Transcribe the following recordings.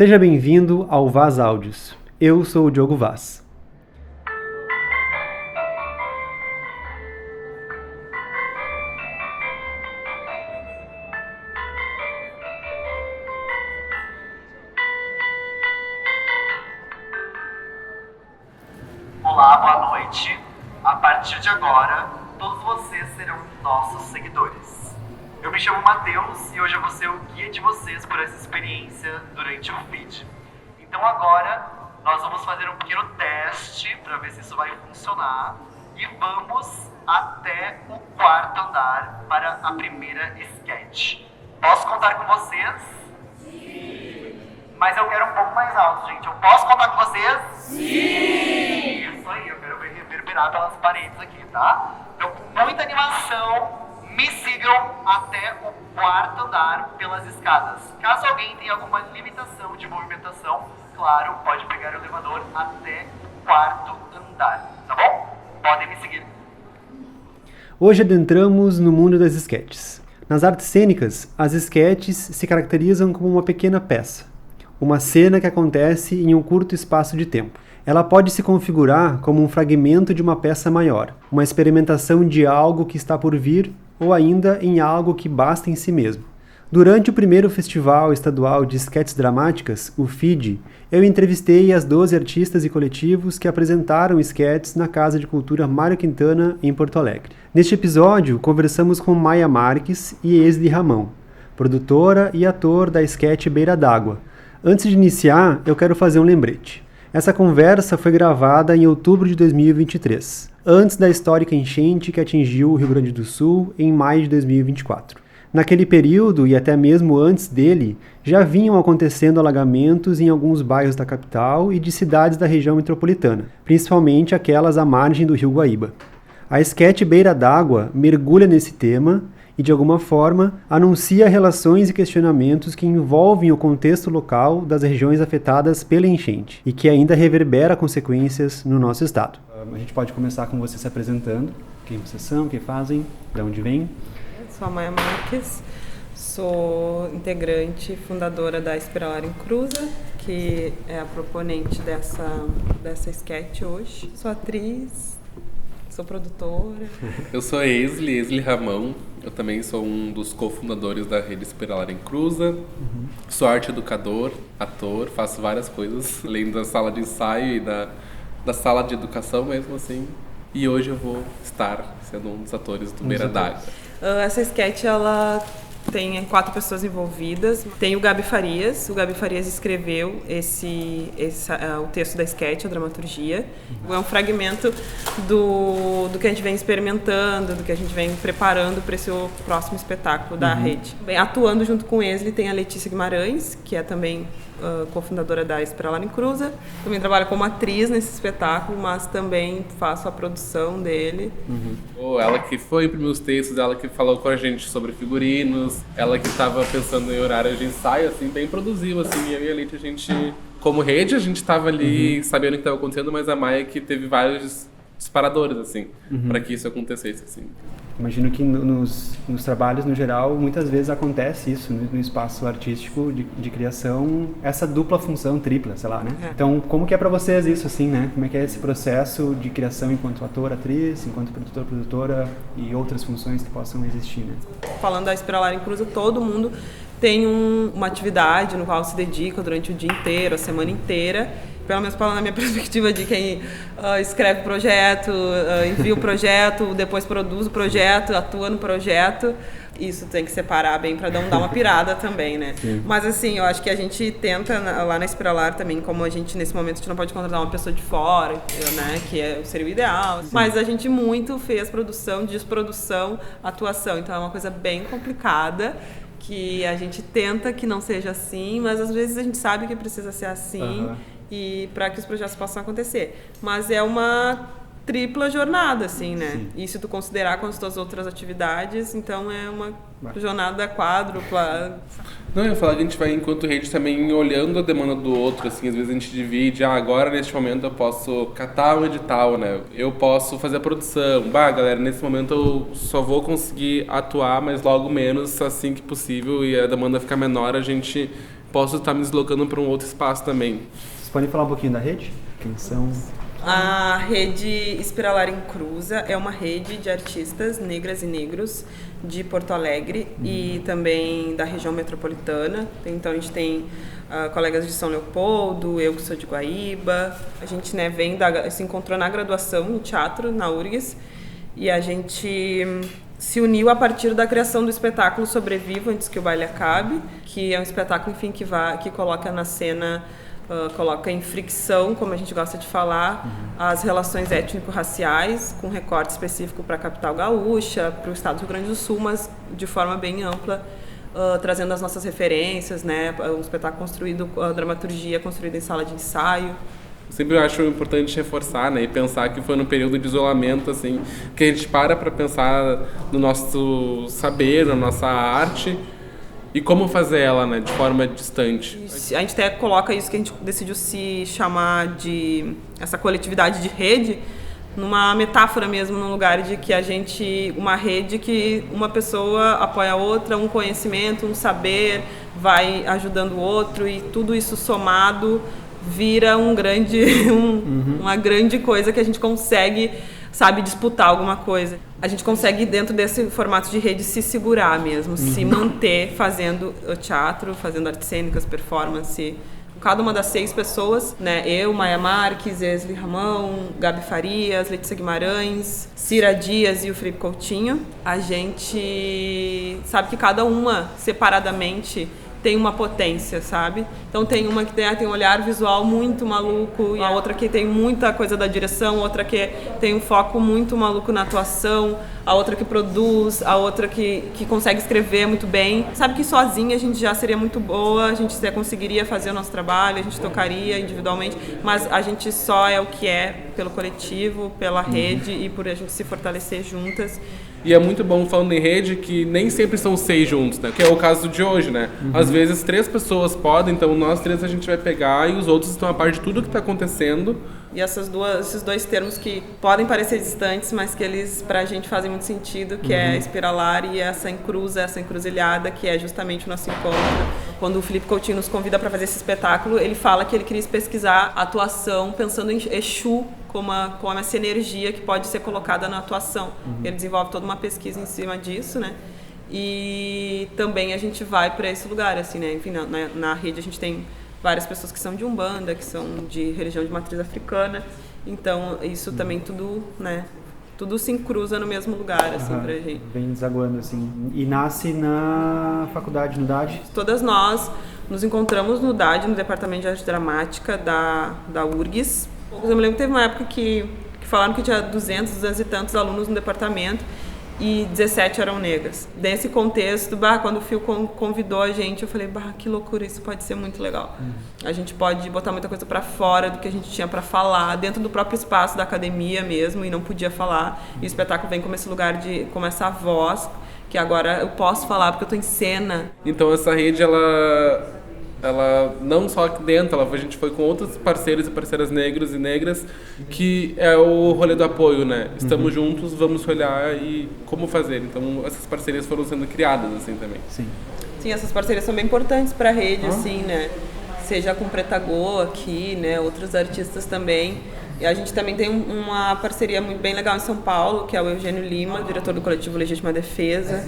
Seja bem-vindo ao Vaz Áudios. Eu sou o Diogo Vaz. Olá, boa noite. A partir de agora, todos vocês serão nossos seguidores. Eu me chamo Matheus e hoje eu vou ser o guia de vocês por essa experiência durante o feed. Então agora, nós vamos fazer um pequeno teste para ver se isso vai funcionar e vamos até o quarto andar para a primeira sketch. Posso contar com vocês? Sim! Mas eu quero um pouco mais alto, gente. Eu posso contar com vocês? Sim! Isso aí, eu quero reverberar pelas paredes aqui, tá? Então, com muita animação, me sigam até o quarto andar pelas escadas. Caso alguém tenha alguma limitação de movimentação, claro, pode pegar o elevador até o quarto andar, tá bom? Podem me seguir. Hoje adentramos no mundo das esquetes. Nas artes cênicas, as esquetes se caracterizam como uma pequena peça, uma cena que acontece em um curto espaço de tempo. Ela pode se configurar como um fragmento de uma peça maior, uma experimentação de algo que está por vir ou ainda em algo que basta em si mesmo. Durante o primeiro Festival Estadual de Esquetes Dramáticas, o FIDE, eu entrevistei as 12 artistas e coletivos que apresentaram esquetes na Casa de Cultura Mário Quintana, em Porto Alegre. Neste episódio, conversamos com Maia Marques e Esli Ramão, produtora e ator da esquete Beira d'Água. Antes de iniciar, eu quero fazer um lembrete. Essa conversa foi gravada em outubro de 2023, antes da histórica enchente que atingiu o Rio Grande do Sul em maio de 2024. Naquele período, e até mesmo antes dele, já vinham acontecendo alagamentos em alguns bairros da capital e de cidades da região metropolitana, principalmente aquelas à margem do Rio Guaíba. A esquete Beira d'Água mergulha nesse tema e, de alguma forma, anuncia relações e questionamentos que envolvem o contexto local das regiões afetadas pela enchente e que ainda reverbera consequências no nosso estado. A gente pode começar com você se apresentando, quem vocês são, o que fazem, de onde vêm. Eu sou a Maia Marques, sou integrante e fundadora da Espiralar em Cruza, que é a proponente dessa sketch hoje. Sou atriz, sou produtora. Eu sou Esli Ramão, eu também sou um dos cofundadores da rede Espiralar em Cruza. Sou arte educador, ator, faço várias coisas, além da sala de ensaio e da sala de educação mesmo assim. E hoje eu vou estar sendo um dos atores do Beira d'Água. Essa sketch, ela tem 4 pessoas envolvidas. Tem o Gabi Farias. O Gabi Farias escreveu o texto da sketch, a dramaturgia. É um fragmento do que a gente vem experimentando, do que a gente vem preparando para esse próximo espetáculo da rede. Bem, atuando junto com ele tem a Letícia Guimarães, que é também cofundadora da Espiralar em Cruza. Também trabalho como atriz nesse espetáculo, mas também faço a produção dele. Ela que foi imprimir os textos, ela que falou com a gente sobre figurinos, ela que estava pensando em horário de ensaio, assim, bem produzivo, assim, eu e a Leite, a gente, como rede, a gente estava ali sabendo o que estava acontecendo, mas a Maia que teve vários disparadores, assim, para que isso acontecesse, assim. Imagino que nos trabalhos, no geral, muitas vezes acontece isso no espaço artístico de criação, essa dupla função, tripla, sei lá, né? Então, como que é pra vocês isso, assim, né? Como é que é esse processo de criação enquanto ator, atriz, enquanto produtor, produtora e outras funções que possam existir, né? Falando da Espiralar em Cruza, todo mundo tem uma atividade no qual se dedica durante o dia inteiro, a semana inteira. Pelo menos falando na minha perspectiva de quem escreve o projeto, envia o projeto, depois produz o projeto, atua no projeto. Isso tem que separar bem para não dar uma pirada também, né? Sim. Mas assim, eu acho que a gente tenta lá na Espiralar também, como a gente nesse momento a gente não pode contratar uma pessoa de fora, né? Que seria o ideal. Sim. Mas a gente muito fez produção, desprodução, atuação. Então é uma coisa bem complicada, que a gente tenta que não seja assim, mas às vezes a gente sabe que precisa ser assim. E para que os projetos possam acontecer. Mas é uma tripla jornada, assim, né? Sim. E se tu considerar com as tuas outras atividades, então é uma jornada quádrupla. Não, eu ia falar que a gente vai, enquanto rede, também olhando a demanda do outro, assim, às vezes a gente divide, agora neste momento eu posso catar um edital, né? Eu posso fazer a produção. Galera, nesse momento eu só vou conseguir atuar, mas logo menos, assim que possível, e a demanda ficar menor, a gente posso estar me deslocando para um outro espaço também. Vocês podem falar um pouquinho da rede? Quem são? A rede Espiralar em Cruza é uma rede de artistas negras e negros de Porto Alegre e também da região metropolitana. Então a gente tem colegas de São Leopoldo, eu que sou de Guaíba. A gente se encontrou na graduação em teatro, na URGS, e a gente se uniu a partir da criação do espetáculo Sobrevivo Antes que o Baile Acabe, que é um espetáculo, enfim, que coloca na cena, coloca em fricção, como a gente gosta de falar, as relações étnico-raciais, com recorte específico para a capital gaúcha, para o estado do Rio Grande do Sul, mas de forma bem ampla, trazendo as nossas referências, né? Um espetáculo construído, a dramaturgia construída em sala de ensaio. Sempre eu acho importante reforçar, né, e pensar que foi no período de isolamento, assim, que a gente para pensar no nosso saber, na nossa arte e como fazer ela, né, de forma distante. A gente até coloca isso que a gente decidiu se chamar de essa coletividade de rede, numa metáfora mesmo, num lugar de que uma rede que uma pessoa apoia a outra, um conhecimento, um saber, vai ajudando o outro e tudo isso somado vira uma grande coisa que a gente consegue, sabe, disputar alguma coisa. A gente consegue, dentro desse formato de rede, se segurar mesmo, se manter fazendo teatro, fazendo artes cênicas, performance. Cada uma das 6 pessoas, né? Eu, Maia Marques, Esli Ramão, Gabi Farias, Letícia Guimarães, Cira Dias e o Felipe Coutinho. A gente sabe que cada uma, separadamente, tem uma potência, sabe? Então tem uma que tem um olhar visual muito maluco, e a outra que tem muita coisa da direção, outra que tem um foco muito maluco na atuação, a outra que produz, a outra que consegue escrever muito bem. Sabe que sozinha a gente já seria muito boa, a gente já conseguiria fazer o nosso trabalho, a gente tocaria individualmente, mas a gente só é o que é pelo coletivo, pela rede e por a gente se fortalecer juntas. E é muito bom, falando em rede, que nem sempre são 6 juntos, né? Que é o caso de hoje, né? Às vezes 3 pessoas podem, então nós 3 a gente vai pegar e os outros estão a par de tudo que está acontecendo. E esses 2 termos que podem parecer distantes, mas que eles, pra gente, fazem muito sentido, que é espiralar e essa encruzilhada, que é justamente o nosso encontro. Quando o Felipe Coutinho nos convida para fazer esse espetáculo, ele fala que ele queria pesquisar a atuação pensando em Exu como essa energia que pode ser colocada na atuação. Ele desenvolve toda uma pesquisa em cima disso, né? E também a gente vai para esse lugar, assim, né? Enfim, na rede a gente tem várias pessoas que são de Umbanda, que são de religião de matriz africana. Então, isso também tudo, né? Tudo se encruza no mesmo lugar, assim, pra gente. Vem desaguando, assim. E nasce na faculdade, no DAD? Todas nós nos encontramos no DAD, no Departamento de Arte Dramática da URGS. Eu me lembro que teve uma época que falaram que tinha 200 e tantos alunos no departamento e 17 eram negras. Nesse contexto, quando o Fio convidou a gente, eu falei, que loucura, isso pode ser muito legal. A gente pode botar muita coisa para fora do que a gente tinha para falar, dentro do próprio espaço da academia mesmo, e não podia falar. E o espetáculo vem como esse lugar, como essa voz, que agora eu posso falar porque eu tô em cena. Então essa rede, ela não só aqui dentro, a gente foi com outros parceiros e parceiras negros e negras, que é o rolê do apoio, né? Estamos juntos, vamos olhar e como fazer. Então essas parcerias foram sendo criadas, assim, também. Sim, essas parcerias são bem importantes para a rede, assim, né? Seja com Preta Go aqui, né? Outros artistas também. E a gente também tem uma parceria muito bem legal em São Paulo, que é o Eugênio Lima, diretor do coletivo Legítima Defesa.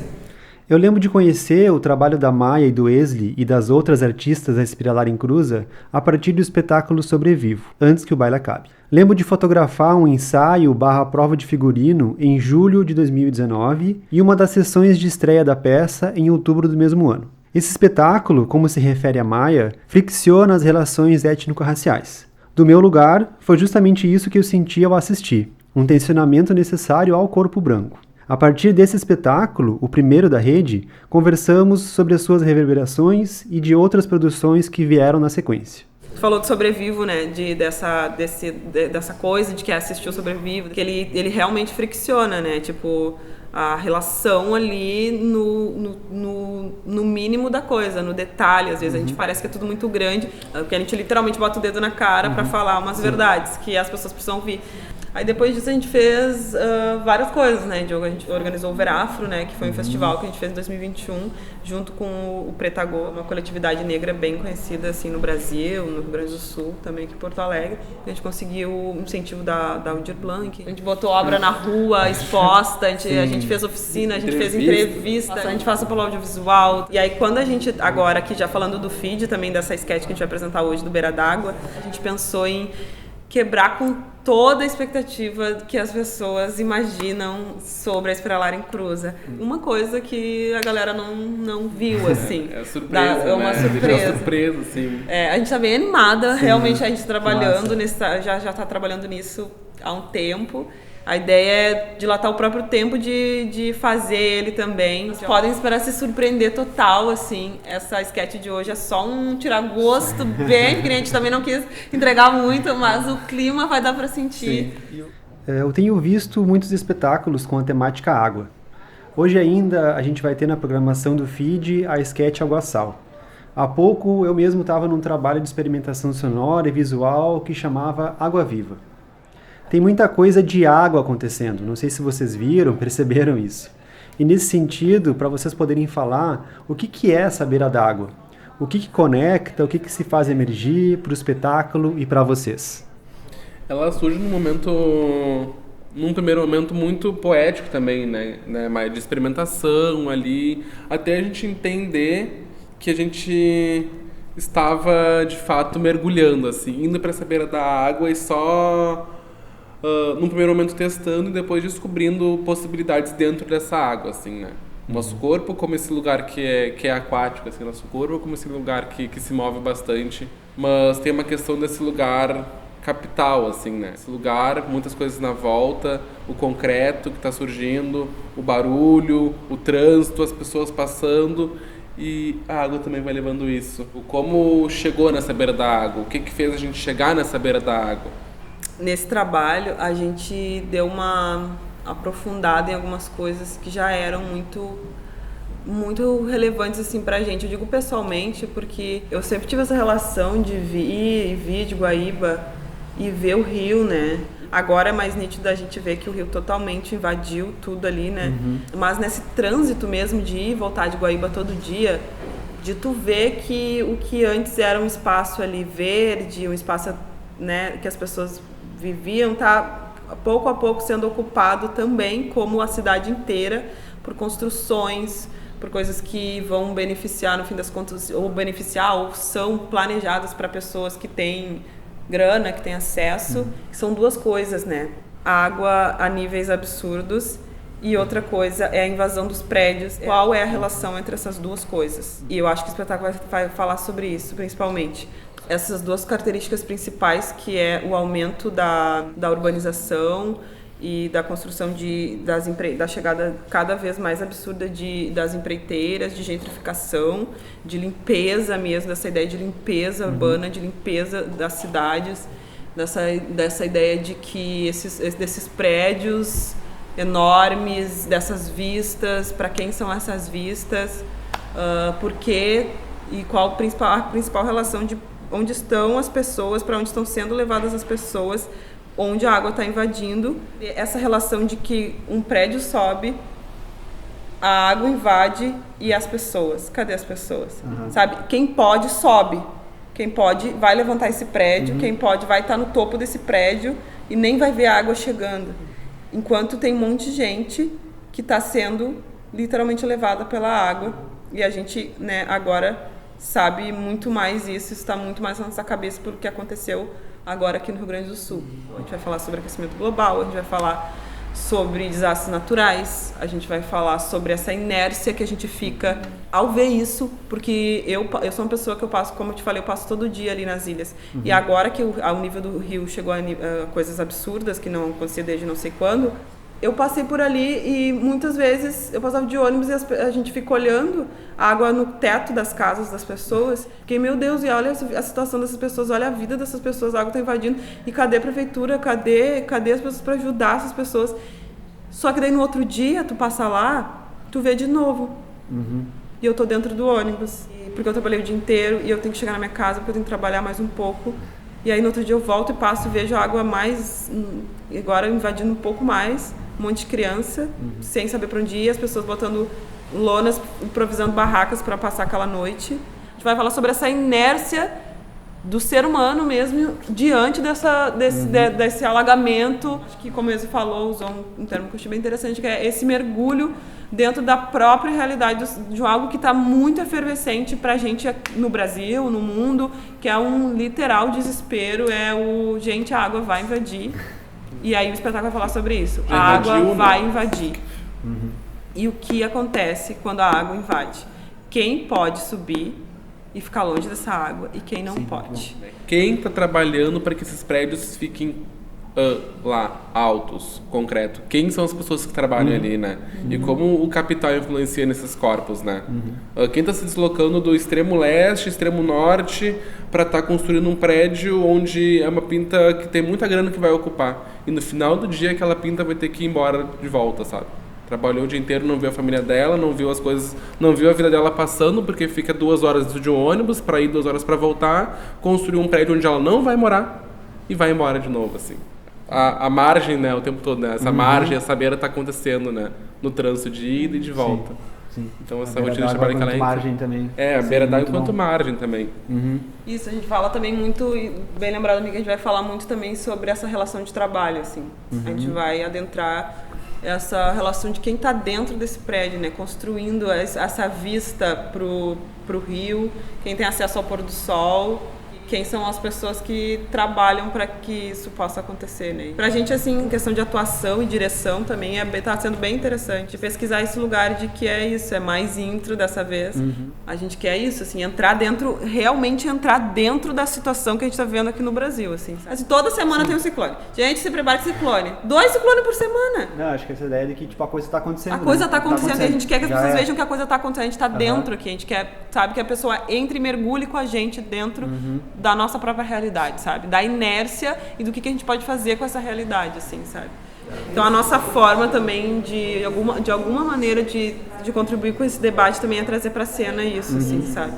Eu lembro de conhecer o trabalho da Maia e do Esli e das outras artistas da Espiralar em Cruza a partir do espetáculo Sobrevivo, Antes que o Baile Acabe. Lembro de fotografar um ensaio/prova de figurino em julho de 2019 e uma das sessões de estreia da peça em outubro do mesmo ano. Esse espetáculo, como se refere a Maia, fricciona as relações étnico-raciais. Do meu lugar, foi justamente isso que eu senti ao assistir, um tensionamento necessário ao corpo branco. A partir desse espetáculo, o primeiro da rede, conversamos sobre as suas reverberações e de outras produções que vieram na sequência. Tu falou de Sobrevivo, né? Dessa coisa de que assistiu Sobrevivo, que ele realmente fricciona, né? Tipo, a relação ali no mínimo da coisa, no detalhe. Às vezes a gente parece que é tudo muito grande, porque a gente literalmente bota o dedo na cara para falar umas verdades que as pessoas precisam ouvir. Aí depois disso a gente fez várias coisas, né? A gente organizou o Verafro, né? Que foi um festival que a gente fez em 2021, junto com o Pretagô, uma coletividade negra bem conhecida assim no Brasil, no Rio Grande do Sul, também aqui em Porto Alegre. A gente conseguiu o incentivo da Aldir Blanc. A gente botou obra na rua, exposta, a gente fez oficina, a gente fez entrevista, a gente passa pelo audiovisual. E aí quando a gente, agora aqui já falando do feed também, dessa sketch que a gente vai apresentar hoje do Beira d'Água, a gente pensou em quebrar com toda a expectativa que as pessoas imaginam sobre a Espiralar em Cruza. Uma coisa que a galera não viu, assim. É surpresa, é uma surpresa. Surpresa, sim. A gente tá bem animada, realmente a gente trabalhando, já tá trabalhando nisso há um tempo. A ideia é dilatar o próprio tempo de fazer ele também. Vocês podem esperar se surpreender total, assim. Essa sketch de hoje é só um tiragosto bem, que a gente também não quis entregar muito, mas o clima vai dar para sentir. Sim. Eu tenho visto muitos espetáculos com a temática água. Hoje ainda a gente vai ter na programação do feed a sketch Água Sal. Há pouco eu mesmo estava num trabalho de experimentação sonora e visual que chamava Água Viva. Tem muita coisa de água acontecendo, não sei se vocês viram, perceberam isso. E nesse sentido, para vocês poderem falar o que é essa beira d'água, o que conecta, o que se faz emergir para o espetáculo e para vocês. Ela surge num primeiro momento muito poético também, né? Mais de experimentação ali, até a gente entender que a gente estava de fato mergulhando, assim, indo para essa beira da água e só num primeiro momento testando e depois descobrindo possibilidades dentro dessa água, assim, né? Nosso corpo como esse lugar que é aquático, assim, nosso corpo como esse lugar que se move bastante, mas tem uma questão desse lugar capital, assim, né? Esse lugar, muitas coisas na volta, o concreto que está surgindo, o barulho, o trânsito, as pessoas passando, e a água também vai levando isso. Como chegou nessa beira da água, o que fez a gente chegar nessa beira da água? Nesse trabalho, a gente deu uma aprofundada em algumas coisas que já eram muito relevantes assim pra gente. Eu digo pessoalmente porque eu sempre tive essa relação de vir de Guaíba e ver o rio, né? Agora é mais nítido a gente ver que o rio totalmente invadiu tudo ali, né? Mas nesse trânsito mesmo de ir e voltar de Guaíba todo dia, de tu ver que o que antes era um espaço ali verde, um espaço, né, que as pessoas viviam, tá pouco a pouco sendo ocupado também, como a cidade inteira, por construções, por coisas que vão beneficiar, no fim das contas, ou são planejadas para pessoas que têm grana, que têm acesso. São duas coisas, né? Água a níveis absurdos e outra coisa é a invasão dos prédios. Qual é a relação entre essas duas coisas? E eu acho que o espetáculo vai falar sobre isso, principalmente. Essas duas características principais, que é o aumento da urbanização e da construção da chegada cada vez mais absurda das empreiteiras, de gentrificação, de limpeza mesmo, dessa ideia de limpeza urbana, de limpeza das cidades, dessa ideia de que desses prédios enormes, dessas vistas, para quem são essas vistas, por quê e qual a principal relação de onde estão as pessoas, para onde estão sendo levadas as pessoas, onde a água está invadindo. Essa relação de que um prédio sobe, a água invade e as pessoas. Cadê as pessoas? Sabe? Quem pode, sobe. Quem pode, vai levantar esse prédio. Quem pode, vai estar no topo desse prédio e nem vai ver a água chegando. Enquanto tem um monte de gente que está sendo literalmente levada pela água. E a gente, né, agora sabe muito mais isso, está muito mais na nossa cabeça pelo que aconteceu agora aqui no Rio Grande do Sul. A gente vai falar sobre aquecimento global, a gente vai falar sobre desastres naturais, a gente vai falar sobre essa inércia que a gente fica ao ver isso, porque eu sou uma pessoa que eu passo, como eu te falei, eu passo todo dia ali nas ilhas. E agora que o nível do rio chegou a coisas absurdas, que não acontecia desde não sei quando, eu passei por ali e muitas vezes eu passava de ônibus e a gente fica olhando a água no teto das casas das pessoas. Fiquei, meu Deus, e olha a situação dessas pessoas, olha a vida dessas pessoas, a água está invadindo. E cadê a prefeitura? Cadê as pessoas para ajudar essas pessoas? Só que daí no outro dia, tu passa lá, tu vê de novo. E eu tô dentro do ônibus, porque eu trabalhei o dia inteiro e eu tenho que chegar na minha casa porque eu tenho que trabalhar mais um pouco. E aí no outro dia eu volto e passo e vejo a água mais, agora invadindo um pouco mais, um monte de criança, sem saber para onde ir, as pessoas botando lonas, improvisando barracas para passar aquela noite. A gente vai falar sobre essa inércia do ser humano mesmo diante desse alagamento, que, como ele falou, usou um termo que eu achei bem interessante, que é esse mergulho dentro da própria realidade de algo que está muito efervescente para a gente no Brasil, no mundo, que é um literal desespero, gente, a água vai invadir. E aí o espetáculo vai falar sobre isso. A água vai invadir. E o que acontece quando a água invade? Quem pode subir e ficar longe dessa água e quem não pode? Quem está trabalhando para que esses prédios fiquem lá, altos, concreto? Quem são as pessoas que trabalham ali, né? E como o capital influencia nesses corpos, né? Quem está se deslocando do extremo leste, extremo norte, para estar construindo um prédio onde é uma pinta que tem muita grana que vai ocupar. E no final do dia aquela pinta vai ter que ir embora de volta, sabe? Trabalhou o dia inteiro, não viu a família dela, não viu as coisas, não viu a vida dela passando, porque fica 2 horas dentro de um ônibus para ir, 2 horas para voltar, construiu um prédio onde ela não vai morar e vai embora de novo, assim. A margem, né, o tempo todo, né? Essa margem, essa beira tá acontecendo, né? No trânsito de ida e de volta. Sim. Então essa rotina de trabalho que ela margem também. A beira d'água enquanto margem também. Isso, a gente fala também muito, bem lembrado, amiga, a gente vai falar muito também sobre essa relação de trabalho, assim. A gente vai adentrar essa relação de quem está dentro desse prédio, né? Construindo essa vista pro rio, quem tem acesso ao pôr do sol, quem são as pessoas que trabalham para que isso possa acontecer, né? Pra gente, assim, questão de atuação e direção também tá sendo bem interessante pesquisar esse lugar de que é isso, é mais intro dessa vez. A gente quer isso, assim, realmente entrar dentro da situação que a gente tá vendo aqui no Brasil, assim. Toda semana tem um ciclone. Gente, se prepara para ciclone. 2 ciclones por semana. Não, acho que essa ideia de que, tipo, a coisa tá acontecendo. A coisa tá acontecendo e a gente quer que as pessoas vejam que a coisa tá acontecendo. A gente tá dentro aqui, a gente quer, sabe, que a pessoa entre e mergulhe com a gente dentro da nossa própria realidade, sabe? Da inércia e do que a gente pode fazer com essa realidade, assim, sabe? Então a nossa forma também de alguma maneira de contribuir com esse debate também é trazer pra cena isso, assim, sabe?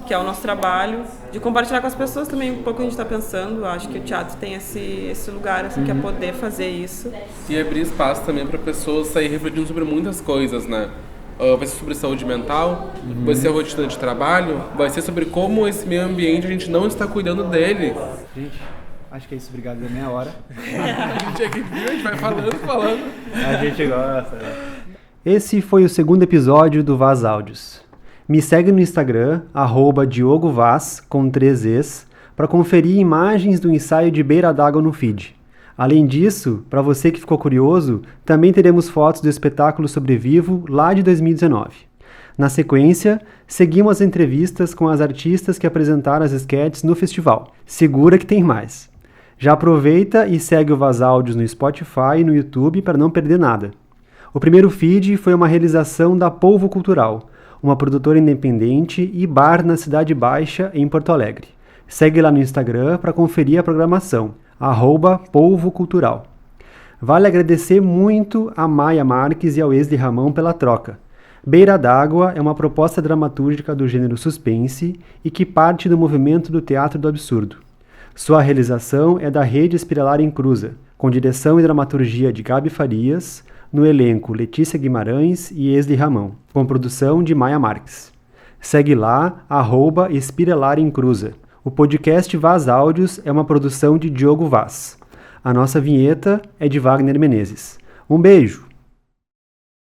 Que é o nosso trabalho, de compartilhar com as pessoas também um pouco o que a gente tá pensando. Eu acho que o teatro tem esse lugar, assim, que é poder fazer isso. E abrir espaço também para pessoas sair refletindo sobre muitas coisas, né? Vai ser sobre saúde mental, vai ser a rotina de trabalho, vai ser sobre como esse meio ambiente a gente não está cuidando dele. Gente, acho que é isso, obrigado, da meia hora. A gente aqui viu, a gente vai falando. A gente gosta. Esse foi o segundo episódio do Vaz Áudios. Me segue no Instagram, @DiogoVaz, com 3 Es, para conferir imagens do ensaio de Beira d'Água no feed. Além disso, para você que ficou curioso, também teremos fotos do espetáculo Sobrevivo lá de 2019. Na sequência, seguimos as entrevistas com as artistas que apresentaram as sketches no festival. Segura que tem mais. Já aproveita e segue o Vaz Áudios no Spotify e no YouTube para não perder nada. O primeiro feed foi uma realização da Polvo Cultural, uma produtora independente e bar na Cidade Baixa, em Porto Alegre. Segue lá no Instagram para conferir a programação. @Polvo Cultural. Vale agradecer muito a Maia Marques e ao Wesley Ramão pela troca. Beira d'Água é uma proposta dramatúrgica do gênero suspense e que parte do movimento do teatro do absurdo. Sua realização é da Rede Espiralar em Cruza, com direção e dramaturgia de Gabi Farias, no elenco Letícia Guimarães e Wesley Ramão, com produção de Maia Marques. Segue lá, @Espiralar em Cruza. O podcast Vaz Áudios é uma produção de Diogo Vaz. A nossa vinheta é de Wagner Menezes. Um beijo!